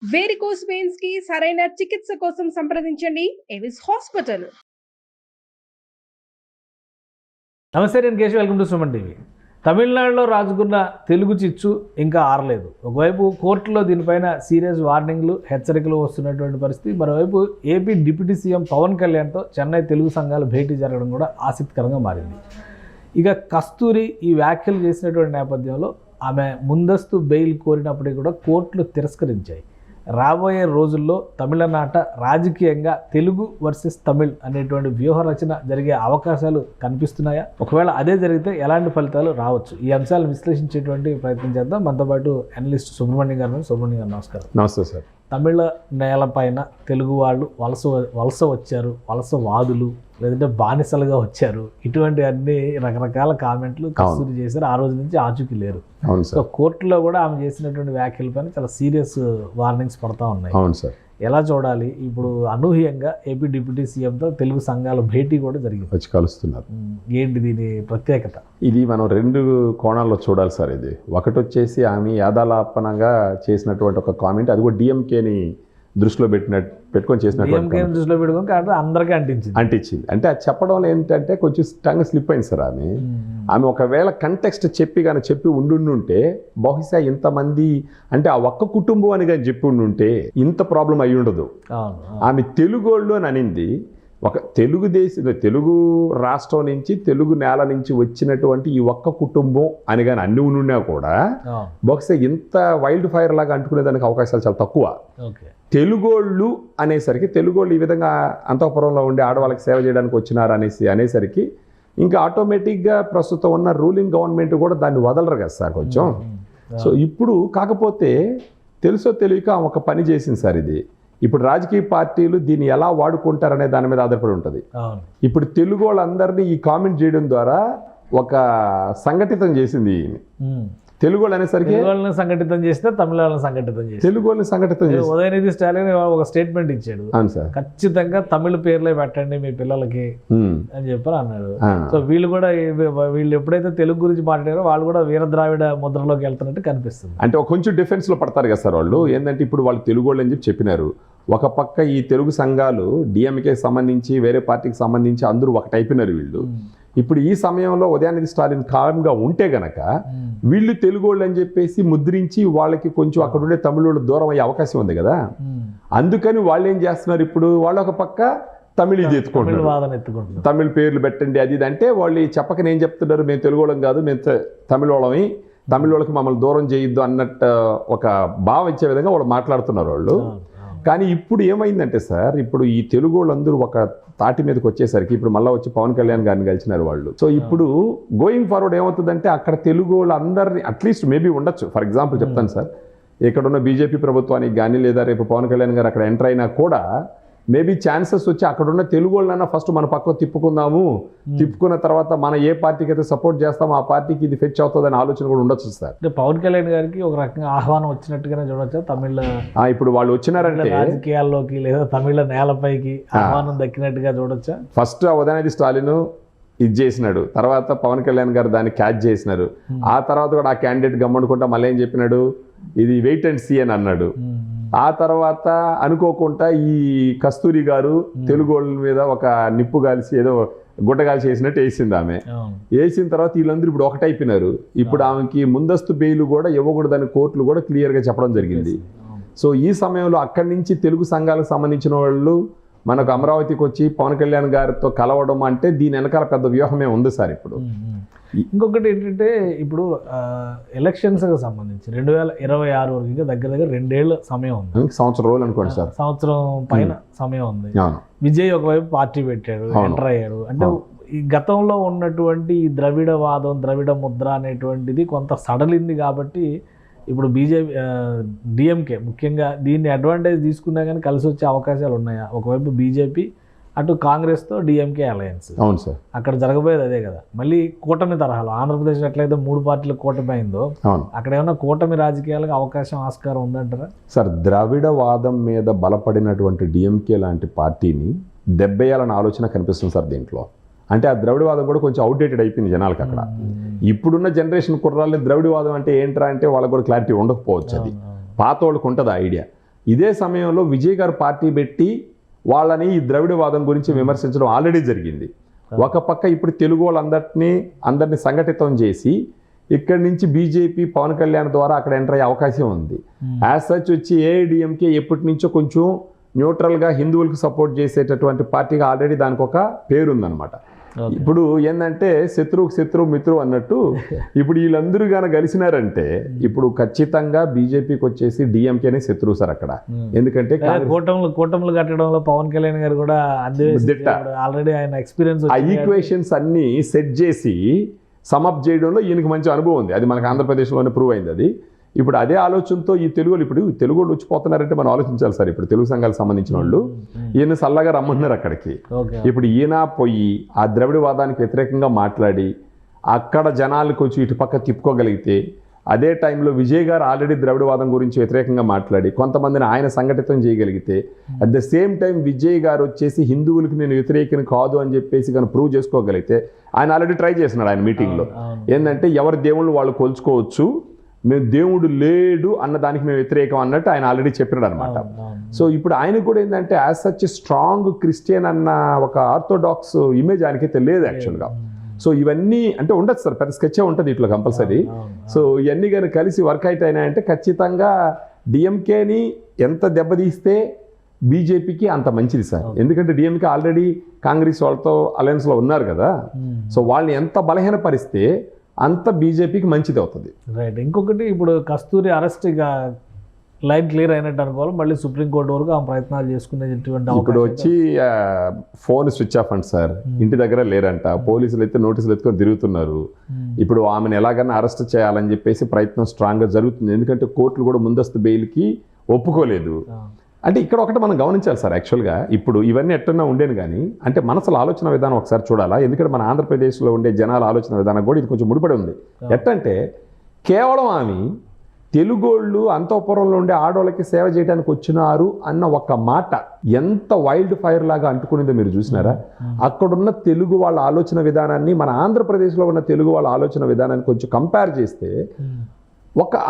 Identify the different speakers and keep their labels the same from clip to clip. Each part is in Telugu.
Speaker 1: వేరికోస్ వెయిన్స్ కి సరైన చికిత్స కోసం సంప్రదించండి ఎవిస్ హాస్పిటల్.
Speaker 2: నమస్తే, నేను Keshav. Welcome to Suman TV. తమిళనాడులో రాజుకున్న తెలుగు చిచ్చు ఇంకా ఆరలేదు. ఒకవైపు కోర్టులో దీనిపైన సీరియస్ వార్నింగ్లు, హెచ్చరికలు వస్తున్నటువంటి పరిస్థితి. మరోవైపు ఏపీ డిప్యూటీ సీఎం పవన్ కళ్యాణ్తో చెన్నై తెలుగు సంఘాలు భేటీ జరగడం కూడా ఆసక్తికరంగా మారింది. ఇక కస్తూరి ఈ వ్యాఖ్యలు చేసినటువంటి నేపథ్యంలో ఆమె ముందస్తు బెయిల్ కోరినప్పటికీ కూడా కోర్టులు తిరస్కరించాయి. రాబోయే రోజుల్లో తమిళనాట రాజకీయంగా తెలుగు వర్సెస్ తమిళ్ అనేటువంటి వ్యూహ రచన జరిగే అవకాశాలు కనిపిస్తున్నాయా? ఒకవేళ అదే జరిగితే ఎలాంటి ఫలితాలు రావచ్చు? ఈ అంశాలను విశ్లేషించేటువంటి ప్రయత్నం చేద్దాం. మనతో పాటు అనలిస్ట్ సుబ్రహ్మణ్యం గారు. సుబ్రహ్మణ్యం గారు, నమస్కారం.
Speaker 3: నమస్తే సార్.
Speaker 2: తమిళ నేలపైన తెలుగు వాళ్ళు వలస వచ్చారు, వలసవాదులు, లేదంటే బానిసలుగా వచ్చారు, ఇటువంటి అన్ని రకరకాల కామెంట్లు కస్తూరి చేశారు. ఆ రోజు నుంచి ఆచూకీ లేరు. సో కోర్టులో కూడా ఆమె చేసినటువంటి వ్యాఖ్యలపైన చాలా సీరియస్ వార్నింగ్స్ పడతా ఉన్నాయి.
Speaker 3: అవును సార్.
Speaker 2: ఎలా చూడాలి? ఇప్పుడు అనూహ్యంగా ఏపీ డిప్యూటీ సీఎంతో తెలుగు సంఘాల భేటీ కూడా జరిగింది.
Speaker 3: వచ్చి కలుస్తున్నారు.
Speaker 2: ఏంటి దీని ప్రత్యేకత?
Speaker 3: ఇది మనం రెండు కోణాల్లో చూడాలి సార్. ఇది ఒకటి వచ్చేసి ఆమె యాదాలాపనగా చేసినటువంటి ఒక కామెంట్, అది కూడా డిఎంకేని దృష్టిలో పెట్టుకొని చేసినటువంటి
Speaker 2: దృష్టిలో పెట్టుకొని కాబట్టి అందరికీ అంటించింది.
Speaker 3: అంటే అది చెప్పడంలో ఏంటంటే కొంచెం టంగ్ స్లిప్ అయింది సార్. ఆమె ఒకవేళ కంటెక్స్ట్ చెప్పి ఉండుంటే బహుశా ఇంతమంది, అంటే ఆ ఒక్క కుటుంబం అని కానీ చెప్పి ఉండుంటే ఇంత ప్రాబ్లం అయి ఉండదు. ఆమె తెలుగోళ్ళు అని అనింది. ఒక తెలుగు రాష్ట్రం నుంచి, తెలుగు నేల నుంచి వచ్చినటువంటి ఈ ఒక్క కుటుంబం అని కానీ అన్ని ఉన్నా కూడా బహుశా ఇంత వైల్డ్ ఫైర్ లాగా అంటుకునేదానికి అవకాశాలు చాలా తక్కువ. తెలుగోళ్ళు అనేసరికి, తెలుగోళ్ళు ఈ విధంగా అంతఃపురంలో ఉండి ఆడవాళ్ళకి సేవ చేయడానికి వచ్చినారు అనేసరికి ఇంకా ఆటోమేటిక్గా ప్రస్తుతం ఉన్న రూలింగ్ గవర్నమెంట్ కూడా దాన్ని వదలరు కదా సార్ కొంచెం. సో ఇప్పుడు కాకపోతే తెలుసో తెలియక ఒక పని చేసింది సార్. ఇది ఇప్పుడు రాజకీయ పార్టీలు దీన్ని ఎలా వాడుకుంటారనే దాని మీద ఆధారపడి ఉంటుంది. ఇప్పుడు తెలుగు వాళ్ళందరినీ ఈ కామెంట్ చేయడం ద్వారా ఒక సంఘటితం చేసింది. తెలుగు వాళ్ళు అనేసరికి
Speaker 2: సంఘటితం చేస్తే తమిళ వాళ్ళని సంఘటితం చేసి
Speaker 3: తెలుగు వాళ్ళని సంఘటితం చేసి
Speaker 2: ఉదయనిధి స్టాలిన్ ఒక స్టేట్మెంట్ ఇచ్చాడు.
Speaker 3: అవును సార్,
Speaker 2: ఖచ్చితంగా తమిళ పేర్లే పెట్టండి మీ పిల్లలకి అని చెప్పని అన్నాడు. సో వీళ్ళు ఎప్పుడైతే తెలుగు గురించి మాట్లాడారో వాళ్ళు కూడా వీర ద్రావిడ ముద్రలోకి వెళ్తున్నట్టు కనిపిస్తుంది.
Speaker 3: అంటే కొంచెం డిఫెన్స్ లో పడతారు కదా సార్ వాళ్ళు. ఏంటంటే ఇప్పుడు వాళ్ళు తెలుగు వాళ్ళు అని చెప్పినారు. ఒక పక్క ఈ తెలుగు సంఘాలు డిఎంకేకి సంబంధించి, వేరే పార్టీకి సంబంధించి అందరూ ఒకటి అయిపోయినారు వీళ్ళు. ఇప్పుడు ఈ సమయంలో ఉదయనిధి స్టాలిన్ కాలంగా ఉంటే గనక వీళ్ళు తెలుగు వాళ్ళు అని చెప్పేసి ముద్రించి వాళ్ళకి కొంచెం అక్కడ ఉండే తమిళోళ్ళు దూరం అయ్యే అవకాశం ఉంది కదా. అందుకని వాళ్ళు ఏం చేస్తున్నారు, ఇప్పుడు వాళ్ళు ఒక పక్క తమిళ ఇది ఎత్తుకుంటున్నారు. తమిళ పేర్లు పెట్టండి అది ఇది అంటే వాళ్ళు చెప్పకనే ఏం చెప్తున్నారు, మేము తెలుగు వాళ్ళం కాదు, మేము తమిళ వాళ్ళమి, తమిళ వాళ్ళకి మమ్మల్ని దూరం చేయొద్దు అన్నట్టు ఒక భావం ఇచ్చే విధంగా వాళ్ళు మాట్లాడుతున్నారు వాళ్ళు. కానీ ఇప్పుడు ఏమైందంటే సార్, ఇప్పుడు ఈ తెలుగు వాళ్ళందరూ ఒక తాటి మీదకి వచ్చేసరికి ఇప్పుడు మళ్ళీ వచ్చి పవన్ కళ్యాణ్ గారిని కలిసినారు వాళ్ళు. సో ఇప్పుడు గోయింగ్ ఫార్వర్డ్ ఏమవుతుందంటే అక్కడ తెలుగు వాళ్ళందరినీ అట్లీస్ట్ మేబీ ఉండొచ్చు. ఫర్ ఎగ్జాంపుల్ చెప్తాను సార్, ఇక్కడున్న బీజేపీ ప్రభుత్వానికి కానీ లేదా రేపు పవన్ కళ్యాణ్ గారు అక్కడ ఎంటర్ అయినా కూడా మేబీ ఛాన్సెస్ వచ్చి అక్కడున్న తెలుగు వాళ్ళన్నా ఫస్ట్ మన పక్కన తిప్పుకున్న తర్వాత మన ఏ పార్టీకి అయితే సపోర్ట్ చేస్తామో ఆ పార్టీకి ఇది ఫెచ్ అవుతుందని ఆలోచన కూడా ఉండొచ్చు సార్.
Speaker 2: అంటే పవన్ కళ్యాణ్ గారికి ఒక రకంగా ఆహ్వానం వచ్చినట్టుగానే చూడొచ్చు. తమిళ
Speaker 3: ఇప్పుడు వాళ్ళు వచ్చినారంటే
Speaker 2: రాజకీయాల్లోకి లేదా తమిళ నేలపైకి ఆహ్వానం దక్కినట్టుగా చూడొచ్చా?
Speaker 3: ఫస్ట్ ఉదయనిధి స్టాలిన్ ఇది చేసినాడు, తర్వాత పవన్ కళ్యాణ్ గారు దాన్ని క్యాచ్ చేసినారు. ఆ తర్వాత కూడా ఆ క్యాండిడేట్ గమ్మనుకుంటా మళ్ళీ ఏం చెప్పినాడు, ఇది వెయిట్ అండ్ సీ అని అన్నాడు. ఆ తర్వాత అనుకోకుండా ఈ కస్తూరి గారు తెలుగు వాళ్ళ మీద ఒక నిప్పు కాల్చి ఏదో గుడ్డగాల్చి వేసినట్టు వేసింది ఆమె. వేసిన తర్వాత వీళ్ళందరూ ఇప్పుడు ఒకటైపోయినారు. ఇప్పుడు ఆమెకి ముందస్తు బెయిల్ కూడా ఇవ్వకూడదని కోర్టులు కూడా క్లియర్గా చెప్పడం జరిగింది. సో ఈ సమయంలో అక్కడి నుంచి తెలుగు సంఘాలకు సంబంధించిన వాళ్ళు మనకు అమరావతికి వచ్చి పవన్ కళ్యాణ్ గారితో కలవడం అంటే దీని వెనకాల పెద్ద వ్యూహమే ఉంది సార్. ఇప్పుడు
Speaker 2: ఇంకొకటి ఏంటంటే, ఇప్పుడు ఎలక్షన్స్కి సంబంధించి 2026 వరకు ఇంకా దగ్గర 2 ఏళ్ళ సమయం ఉంది.
Speaker 3: సంవత్సరం రోజులు అనుకోండి సార్,
Speaker 2: సంవత్సరం పైన సమయం ఉంది. విజయ్ ఒకవైపు పార్టీ పెట్టాడు, ఎంటర్ అయ్యాడు. అంటే ఈ గతంలో ఉన్నటువంటి ఈ ద్రవిడవాదం, ద్రవిడ ముద్ర అనేటువంటిది కొంత సడలింది కాబట్టి ఇప్పుడు డిఎంకే ముఖ్యంగా దీన్ని అడ్వాంటేజ్ తీసుకున్నా కానీ కలిసి వచ్చే అవకాశాలు ఉన్నాయా? ఒకవైపు బీజేపీ, అటు కాంగ్రెస్తో డిఎంకే అలయన్స్.
Speaker 3: అవును సార్,
Speaker 2: అక్కడ జరగబోయేది అదే కదా. మళ్ళీ కూటమి తరహాలో ఆంధ్రప్రదేశ్ ఎట్లయితే 3 పార్టీల కూటమి అయిందో అక్కడ ఏమన్నా కూటమి రాజకీయాలకు అవకాశం, ఆస్కారం ఉందంటారా?
Speaker 3: సార్, ద్రవిడవాదం మీద బలపడినటువంటి డిఎంకే లాంటి పార్టీని దెబ్బేయాలన్న ఆలోచన కనిపిస్తుంది సార్ దీంట్లో. అంటే ఆ ద్రవిడవాదం కూడా కొంచెం అవుట్డేటెడ్ అయిపోయింది జనాలకి అక్కడ. ఇప్పుడున్న జనరేషన్ కుర్రాళ్ళు ద్రవిడవాదం అంటే ఏంట్రా అంటే వాళ్ళకి కూడా క్లారిటీ ఉండకపోవచ్చు. అది పాత వాళ్ళకి ఉంటుంది ఐడియా. ఇదే సమయంలో విజయ్ గారు పార్టీ పెట్టి వాళ్ళని ఈ ద్రవిడవాదం గురించి విమర్శించడం ఆల్రెడీ జరిగింది. ఒక పక్క ఇప్పుడు తెలుగు వాళ్ళందరినీ సంఘటితం చేసి ఇక్కడి నుంచి బీజేపీ పవన్ కళ్యాణ్ ద్వారా అక్కడ ఎంటర్ అయ్యే అవకాశం ఉంది. యాజ్ సచ్ వచ్చి ఏఐడిఎంకే ఎప్పటి నుంచో కొంచెం న్యూట్రల్గా హిందువులకు సపోర్ట్ చేసేటటువంటి పార్టీగా ఆల్రెడీ దానికి ఒక పేరు ఉందన్నమాట. ఇప్పుడు ఏంటంటే శత్రువుకు శత్రువు మిత్రువు అన్నట్టు ఇప్పుడు వీళ్ళందరూ కనుక కలిసినారంటే ఇప్పుడు ఖచ్చితంగా బీజేపీకి వచ్చేసి డిఎంకేనే శత్రువు సార్ అక్కడ. ఎందుకంటే
Speaker 2: కూటములు కట్టడంలో పవన్ కళ్యాణ్ గారు కూడా ఆల్రెడీ ఆయన ఎక్స్పీరియన్స్
Speaker 3: ఆ ఈక్వేషన్స్ అన్ని సెట్ చేసి సమప్ చేయడంలో ఈయనకి మంచి అనుభవం ఉంది. అది మనకు ఆంధ్రప్రదేశ్లోనే ప్రూవ్ అయింది. అది ఇప్పుడు అదే ఆలోచనతో ఈ తెలుగు వాళ్ళు వచ్చిపోతున్నారంటే మనం ఆలోచించాలి సార్. ఇప్పుడు తెలుగు సంఘాలకు సంబంధించిన వాళ్ళు ఈయన సల్లగా రమ్మంటున్నారు అక్కడికి. ఇప్పుడు ఈయన పోయి ఆ ద్రవిడవాదానికి వ్యతిరేకంగా మాట్లాడి అక్కడ జనాలకు వచ్చి ఇటు పక్క తిప్పుకోగలిగితే, అదే టైంలో విజయ్ గారు ఆల్రెడీ ద్రవిడవాదం గురించి వ్యతిరేకంగా మాట్లాడి కొంతమందిని ఆయన సంఘటితం చేయగలిగితే, at the same time Vijay గారు వచ్చేసి హిందువులకు నేను వ్యతిరేకం కాదు అని చెప్పేసి కానీ ప్రూవ్ చేసుకోగలిగితే, ఆయన ఆల్రెడీ ట్రై చేస్తున్నాడు ఆయన మీటింగ్లో. ఏంటంటే ఎవరి దేవుళ్ళు వాళ్ళు కొలుచుకోవచ్చు, మేము దేవుడు లేడు అన్న దానికి మేము వ్యతిరేకం అన్నట్టు ఆయన ఆల్రెడీ చెప్పినాడు అనమాట. సో ఇప్పుడు ఆయనకు కూడా ఏంటంటే యాజ్ సచ్ స్ట్రాంగ్ క్రిస్టియన్ అన్న ఒక ఆర్థోడాక్స్ ఇమేజ్ ఆయనకైతే లేదు యాక్చువల్గా. సో ఇవన్నీ అంటే ఉండదు సార్, పెద్ద స్కెచ్చే ఉంటుంది ఇట్లా కంపల్సరీ. సో ఇవన్నీ కానీ కలిసి వర్కౌట్ అయినాయంటే ఖచ్చితంగా డిఎంకేని ఎంత దెబ్బతీస్తే బీజేపీకి అంత మంచిది సార్. ఎందుకంటే డిఎంకే ఆల్రెడీ కాంగ్రెస్ వాళ్ళతో అలయన్స్లో ఉన్నారు కదా. సో వాళ్ళని ఎంత బలహీనపరిస్తే అంత బీజేపీకి మంచిది అవుతుంది.
Speaker 2: రైట్. ఇంకొకటి ఇప్పుడు కస్తూరి అరెస్ట్ ఇక లైన్ క్లియర్ అయినట్టు అనుకోవాలి. మళ్ళీ సుప్రీంకోర్టు వరకు ఆ ప్రయత్నాలు చేసుకునేటువంటి
Speaker 3: ఇప్పుడు వచ్చి ఫోన్ స్విచ్ ఆఫ్ అంట సార్, ఇంటి దగ్గర లేరంట. పోలీసులు అయితే నోటీసులు ఎత్తుకొని తిరుగుతున్నారు. ఇప్పుడు ఆమెను ఎలాగైనా అరెస్ట్ చేయాలని చెప్పేసి ప్రయత్నం స్ట్రాంగ్గా జరుగుతుంది. ఎందుకంటే కోర్టులు కూడా ముందస్తు బెయిల్కి ఒప్పుకోలేదు. అంటే ఇక్కడ ఒకటి మనం గమనించాలి సార్. యాక్చువల్గా ఇప్పుడు ఇవన్నీ ఎట్టున్నా ఉండేను కానీ అంటే మనసులో ఆలోచన విధానం ఒకసారి చూడాలా. ఎందుకంటే మన ఆంధ్రప్రదేశ్లో ఉండే జనాల ఆలోచన విధానం కూడా ఇది కొంచెం ముడిపడి ఉంది. ఎట్టంటే కేవలం ఆమె తెలుగోళ్ళు అంతఃపురంలో ఉండే ఆడవాళ్ళకి సేవ చేయడానికి వచ్చినారు అన్న ఒక మాట ఎంత వైల్డ్ ఫైర్ లాగా అంటుకునిందో మీరు చూసినారా? అక్కడున్న తెలుగు వాళ్ళ ఆలోచన విధానాన్ని మన ఆంధ్రప్రదేశ్లో ఉన్న తెలుగు వాళ్ళ ఆలోచన విధానాన్ని కొంచెం కంపేర్ చేస్తే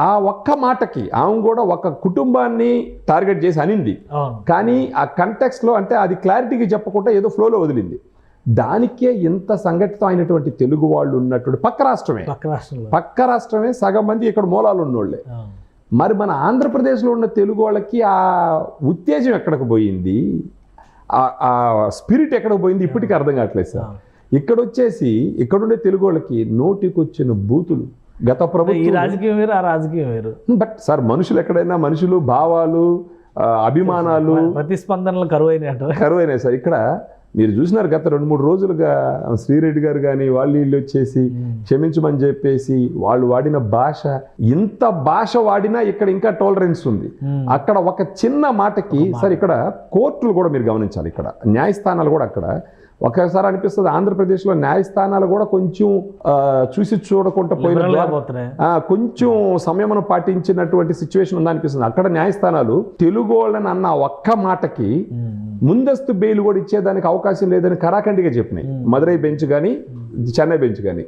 Speaker 3: ఆ ఒక్క మాటకి ఆమె కూడా ఒక కుటుంబాన్ని టార్గెట్ చేసి అనింది. కానీ ఆ కంటెక్స్లో అంటే అది క్లారిటీగా చెప్పకుండా ఏదో ఫ్లోలో వదిలింది. దానికే ఇంత సంఘటితం అయినటువంటి తెలుగు వాళ్ళు ఉన్నటువంటి పక్క రాష్ట్రమే సగం మంది ఇక్కడ మూలాలు ఉన్నోళ్ళే. మరి మన ఆంధ్రప్రదేశ్లో ఉన్న తెలుగు వాళ్ళకి ఆ ఉత్తేజం ఎక్కడికి పోయింది, ఆ స్పిరిట్ ఎక్కడికి పోయింది ఇప్పటికీ అర్థం కావట్లేదు సార్. ఇక్కడ వచ్చేసి ఇక్కడుండే తెలుగు వాళ్ళకి నోటికొచ్చిన బూతులు గత ప్రభుత్వం,
Speaker 2: ఈ రాజకీయం వేరు ఆ రాజకీయం వేరు.
Speaker 3: బట్ సార్ మనుషులు ఎక్కడైనా మనుషులు భావాలు అభిమానాలు
Speaker 2: ప్రతిస్పందనలు కరువైనాయి
Speaker 3: సార్. ఇక్కడ మీరు చూసినారు గత 2-3 రోజులుగా శ్రీరెడ్డి గారు కానీ వీళ్ళు వచ్చేసి క్షమించమని చెప్పేసి వాళ్ళు వాడిన భాష, ఇంత భాష వాడినా ఇక్కడ ఇంకా టాలరెన్స్ ఉంది. అక్కడ ఒక చిన్న మాటకి సార్ ఇక్కడ కోర్టులు కూడా మీరు గమనించాలి. ఇక్కడ న్యాయస్థానాలు కూడా అక్కడ ఒకసారి అనిపిస్తుంది ఆంధ్రప్రదేశ్లో న్యాయస్థానాలు కూడా కొంచెం చూసి చూడకుండా పోయిన కొంచెం సంయమనం పాటించినటువంటి సిచ్యువేషన్ ఉందనిపిస్తుంది. అక్కడ న్యాయస్థానాలు తెలుగు వాళ్ళని అన్న ఒక్క మాటకి ముందస్తు బెయిల్ కూడా ఇచ్చేదానికి అవకాశం లేదని కరాఖండిగా చెప్పినాయి మదురై బెంచ్ కానీ చెన్నై బెంచ్ కానీ.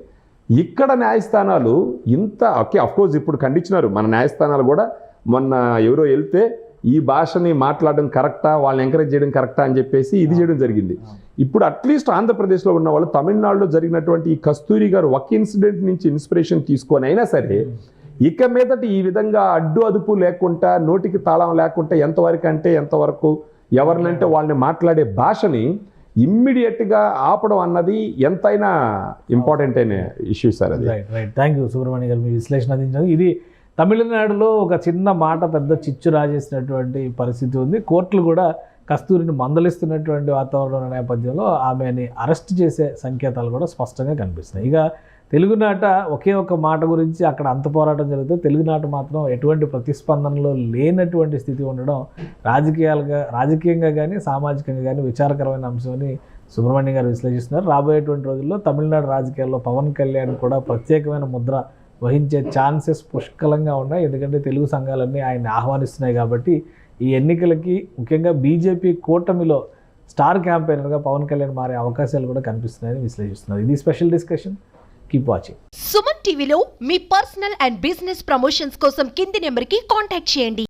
Speaker 3: ఇక్కడ న్యాయస్థానాలు ఇంత అఫ్కోర్స్ ఇప్పుడు ఖండించినారు మన న్యాయస్థానాలు కూడా. మొన్న ఎవరో వెళ్తే ఈ భాషని మాట్లాడడం కరెక్టా, వాళ్ళని ఎంకరేజ్ చేయడం కరెక్టా అని చెప్పేసి ఇది చేయడం జరిగింది. ఇప్పుడు అట్లీస్ట్ ఆంధ్రప్రదేశ్లో ఉన్న వాళ్ళు తమిళనాడులో జరిగినటువంటి ఈ కస్తూరి గారు ఒక ఇన్సిడెంట్ నుంచి ఇన్స్పిరేషన్ తీసుకొని అయినా సరే ఇక మీదటి ఈ విధంగా అడ్డు అదుపు లేకుండా నోటికి తాళం లేకుండా ఎంతవరకు అంటే ఎంతవరకు ఎవరినంటే వాళ్ళని మాట్లాడే భాషని ఇమ్మీడియట్గా ఆపడం అన్నది ఎంతైనా ఇంపార్టెంట్ అయిన ఇష్యూ సార్ అది.
Speaker 2: రైట్. థ్యాంక్ యూ సుబ్రహ్మణ్య గారు మీ విశ్లేషణ అందించారు. ఇది తమిళనాడులో ఒక చిన్న మాట పెద్ద చిచ్చు రాజేసినటువంటి పరిస్థితి ఉంది. కోర్టులు కూడా కస్తూరిని మందలిస్తున్నటువంటి వాతావరణం నేపథ్యంలో ఆమెని అరెస్ట్ చేసే సంకేతాలు కూడా స్పష్టంగా కనిపిస్తున్నాయి. ఇక తెలుగునాట ఒకే ఒక మాట గురించి అక్కడ అంత పోరాటం జరిగితే తెలుగునాట మాత్రం ఎటువంటి ప్రతిస్పందనలో లేనటువంటి స్థితి ఉండడం రాజకీయంగా కానీ సామాజికంగా కానీ విచారకరమైన అంశమని సుబ్రహ్మణ్యం గారు విశ్లేషిస్తున్నారు. రాబోయేటువంటి రోజుల్లో తమిళనాడు రాజకీయాల్లో పవన్ కళ్యాణ్ కూడా ప్రత్యేకమైన ముద్ర వహించే ఛాన్సెస్ పుష్కలంగా ఉన్నాయి. ఎందుకంటే తెలుగు సంఘాలన్నీ ఆయన్ని ఆహ్వానిస్తున్నాయి కాబట్టి ఈ ఎన్నికలకి ముఖ్యంగా బీజేపీ కూటమిలో స్టార్ క్యాంపెయినర్గా పవన్ కళ్యాణ్ మారే అవకాశాలు కూడా కనిపిస్తున్నాయని విశ్లేషిస్తున్నారు. ఇది special discussion. Keep watching.
Speaker 4: Suman టీవీలో మీ పర్సనల్ అండ్ బిజినెస్ ప్రమోషన్స్ కోసం కింది నెంబర్కి కాంటాక్ట్ చేయండి.